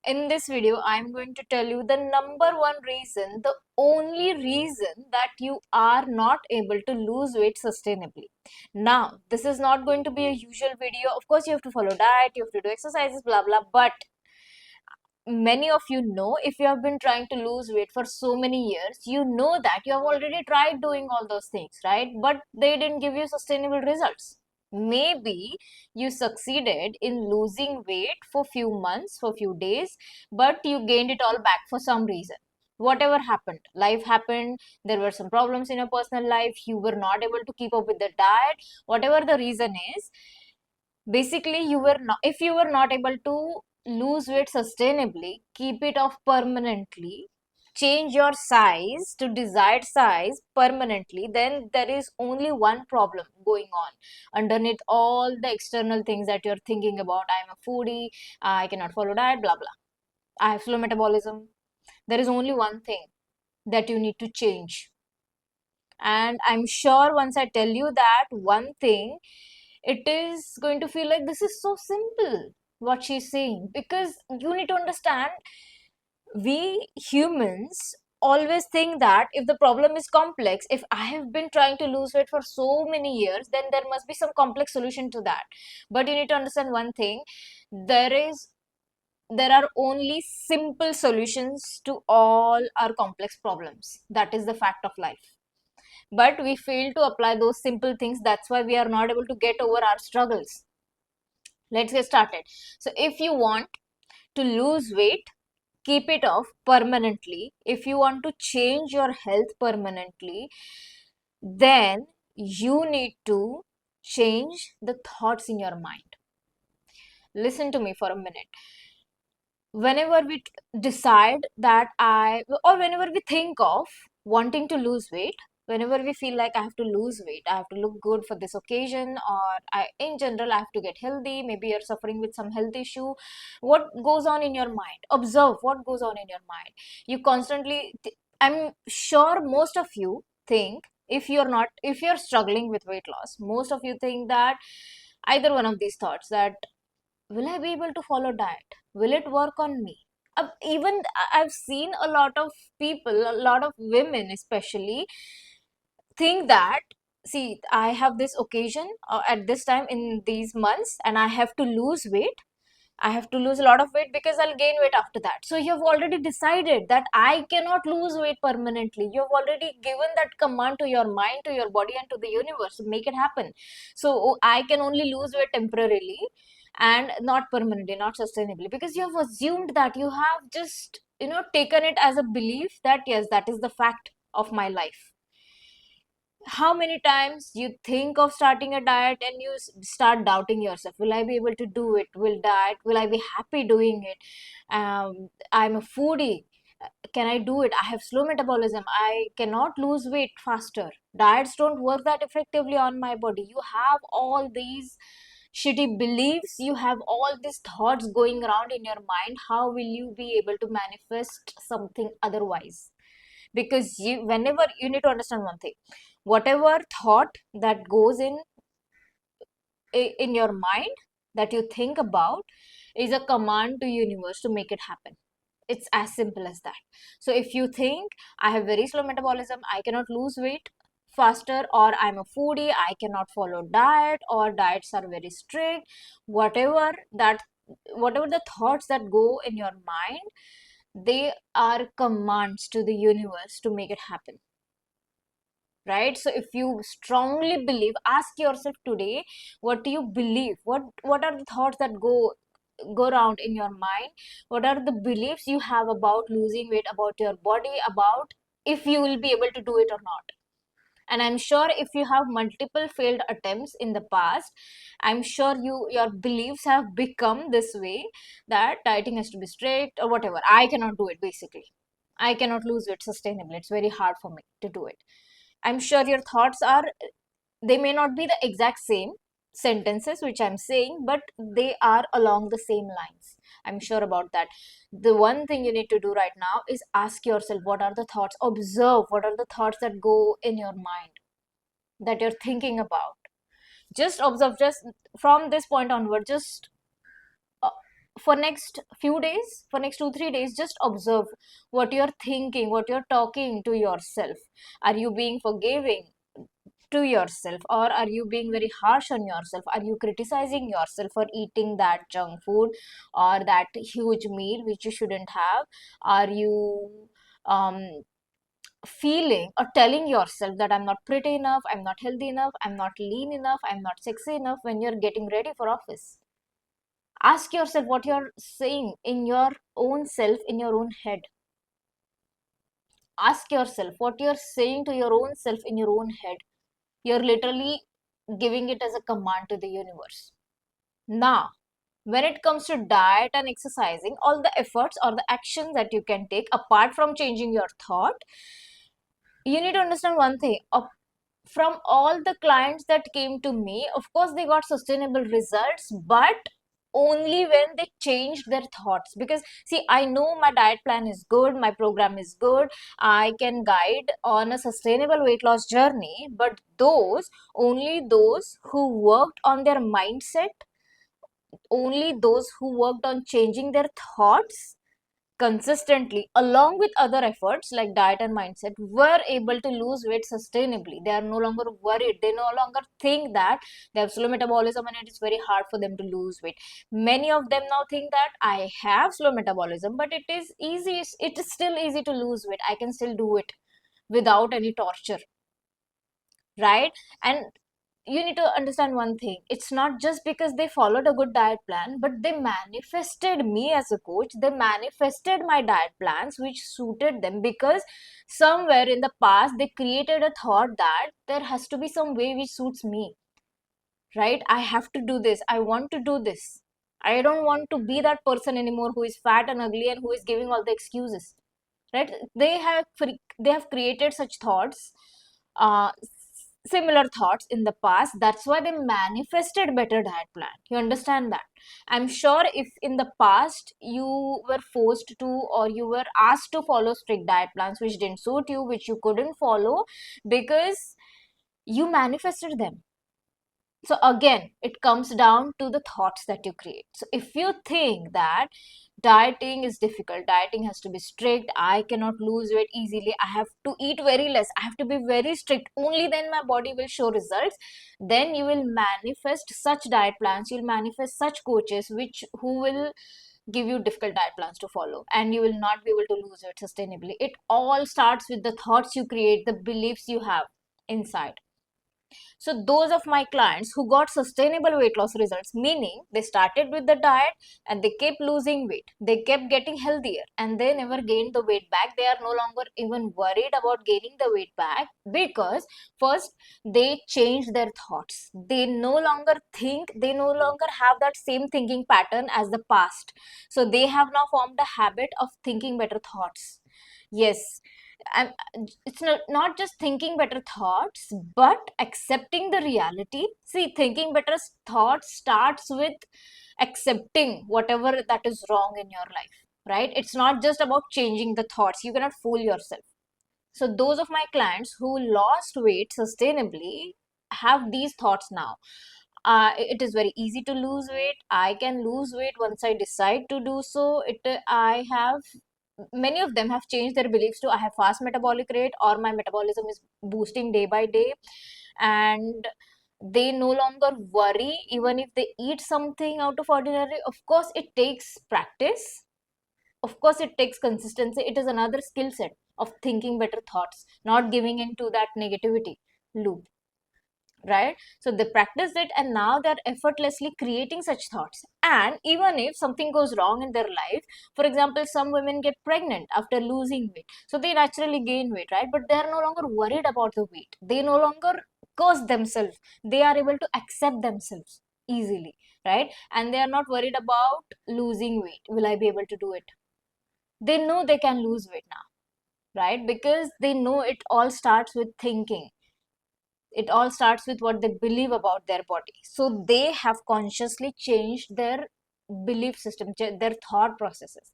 in this video, I'm going to tell you the number one reason, the only reason that you are not able to lose weight sustainably. Now, this is not going to be a usual video. Of course, you have to follow diet, you have to do exercises, blah, blah. But many of you know, if you have been trying to lose weight for so many years, you know that you have already tried doing all those things, right? But they didn't give you sustainable results. Maybe you succeeded in losing weight for few months, for few days, but you gained it all back for some reason. Whatever happened, life happened, there were some problems in your personal life, you were not able to keep up with the diet, whatever the reason is, basically you were not, if you were not able to lose weight sustainably, keep it off permanently, change your size to desired size permanently, then there is only one problem going on underneath all the external things that you're thinking about. I'm a foodie, I cannot follow diet, blah blah, I have slow metabolism. There is only one thing that you need to change, and I'm sure once I tell you that one thing, it is going to feel like this is so simple what she's saying, because you need to understand, we humans always think that if the problem is complex, if I have been trying to lose weight for so many years, then there must be some complex solution to that. But you need to understand one thing, there are only simple solutions to all our complex problems. That is the fact of life, but we fail to apply those simple things. That's why we are not able to get over our struggles. Let's get started. So if you want to lose weight, keep it off permanently, if you want to change your health permanently, then you need to change the thoughts in your mind. Listen to me for a minute. Whenever we decide that or whenever we think of wanting to lose weight, whenever we feel like I have to lose weight, I have to look good for this occasion, or in general, I have to get healthy, maybe you're suffering with some health issue, what goes on in your mind? Observe what goes on in your mind. You constantly, I'm sure most of you think, if you're struggling with weight loss, most of you think that either one of these thoughts, that will I be able to follow diet? Will it work on me? Even I've seen a lot of people, a lot of women especially, think that, see, I have this occasion at this time in these months, and I have to lose weight. I have to lose a lot of weight because I'll gain weight after that. So you have already decided that I cannot lose weight permanently. You have already given that command to your mind, to your body, and to the universe to make it happen. So I can only lose weight temporarily and not permanently, not sustainably, because you have assumed that, you have just, taken it as a belief that yes, that is the fact of my life. How many times you think of starting a diet and you start doubting yourself, will I be able to do it? Will I be happy doing it? I'm a foodie, can I do it? I have slow metabolism, I cannot lose weight faster, diets don't work that effectively on my body. You have all these shitty beliefs, you have all these thoughts going around in your mind. How will you be able to manifest something otherwise? Because whenever, you need to understand one thing, whatever thought that goes in your mind, that you think about, is a command to universe to make it happen. It's as simple as that. So if you think, I have very slow metabolism, I cannot lose weight faster, or I'm a foodie, I cannot follow diet, or diets are very strict, whatever that, whatever the thoughts that go in your mind, they are commands to the universe to make it happen, right? So if you strongly believe, ask yourself today, what do you believe? What are the thoughts that go around in your mind? What are the beliefs you have about losing weight, about your body, about if you will be able to do it or not? And I'm sure if you have multiple failed attempts in the past, I'm sure your beliefs have become this way, that dieting has to be strict or whatever. I cannot do it, basically. I cannot lose weight sustainably, it's very hard for me to do it. I'm sure your thoughts are, they may not be the exact same sentences which I'm saying, but they are along the same lines. I'm sure about that. The one thing you need to do right now is ask yourself, what are the thoughts? Observe what are the thoughts that go in your mind, that you're thinking about. Just observe, just from this point onward, just for next few days, for next 2 3 days, just observe what you're thinking, what you're talking to yourself. Are you being forgiving to yourself, or are you being very harsh on yourself? Are you criticizing yourself for eating that junk food or that huge meal which you shouldn't have? Are you um, feeling or telling yourself that I'm not pretty enough, I'm not healthy enough, I'm not lean enough, I'm not sexy enough when you're getting ready for office? Ask yourself what you're saying in your own self, in your own head. Ask yourself what you're saying to your own self in your own head. You're literally giving it as a command to the universe. Now, when it comes to diet and exercising, all the efforts or the actions that you can take apart from changing your thought, you need to understand one thing. From all the clients that came to me, of course, they got sustainable results, but only when they changed their thoughts. Because, see, I know my diet plan is good, my program is good, I can guide on a sustainable weight loss journey, but only those who worked on their mindset, only those who worked on changing their thoughts consistently along with other efforts like diet and mindset were able to lose weight sustainably. They are no longer worried, they no longer think that they have slow metabolism and it is very hard for them to lose weight. Many of them now think that I have slow metabolism, but it is easy, it is still easy to lose weight, I can still do it without any torture, right? And you need to understand one thing. It's not just because they followed a good diet plan, but they manifested me as a coach. They manifested my diet plans which suited them, because somewhere in the past they created a thought that there has to be some way which suits me, right? I have to do this, I want to do this, I don't want to be that person anymore who is fat and ugly and who is giving all the excuses, right? They have created such thoughts, uh, similar thoughts in the past. That's why they manifested better diet plan. You understand that? I'm sure if in the past you were forced to, or you were asked to follow strict diet plans which didn't suit you, which you couldn't follow because you manifested them. So again, it comes down to the thoughts that you create. So if you think that dieting is difficult, dieting has to be strict, I cannot lose weight easily, I have to eat very less, I have to be very strict, only then my body will show results, then you will manifest such diet plans, you'll manifest such coaches which who will give you difficult diet plans to follow, and you will not be able to lose weight sustainably. It all starts with the thoughts you create, the beliefs you have inside. So those of my clients who got sustainable weight loss results, meaning they started with the diet and they kept losing weight, they kept getting healthier and they never gained the weight back. They are no longer even worried about gaining the weight back, because first they changed their thoughts. They no longer think, they no longer have that same thinking pattern as the past. So they have now formed a habit of thinking better thoughts. Yes, I'm, it's not just thinking better thoughts, but accepting the reality. See, thinking better thoughts starts with accepting whatever that is wrong in your life, right? It's not just about changing the thoughts. You cannot fool yourself. So those of my clients who lost weight sustainably have these thoughts now. It is very easy to lose weight. I can lose weight once I decide to do so. I have many of them have changed their beliefs to I have fast metabolic rate, or my metabolism is boosting day by day, and they no longer worry even if they eat something out of ordinary. Of course, it takes practice. Of course, it takes consistency. It is another skill set of thinking better thoughts, not giving into that negativity loop, right? So they practiced it and now they're effortlessly creating such thoughts. And even if something goes wrong in their life, for example, some women get pregnant after losing weight, so they naturally gain weight, right? But they are no longer worried about the weight, they no longer curse themselves, they are able to accept themselves easily, right? And they are not worried about losing weight. Will I be able to do it? They know they can lose weight now, right? Because they know it all starts with thinking. It all starts with what they believe about their body. So they have consciously changed their belief system, their thought processes.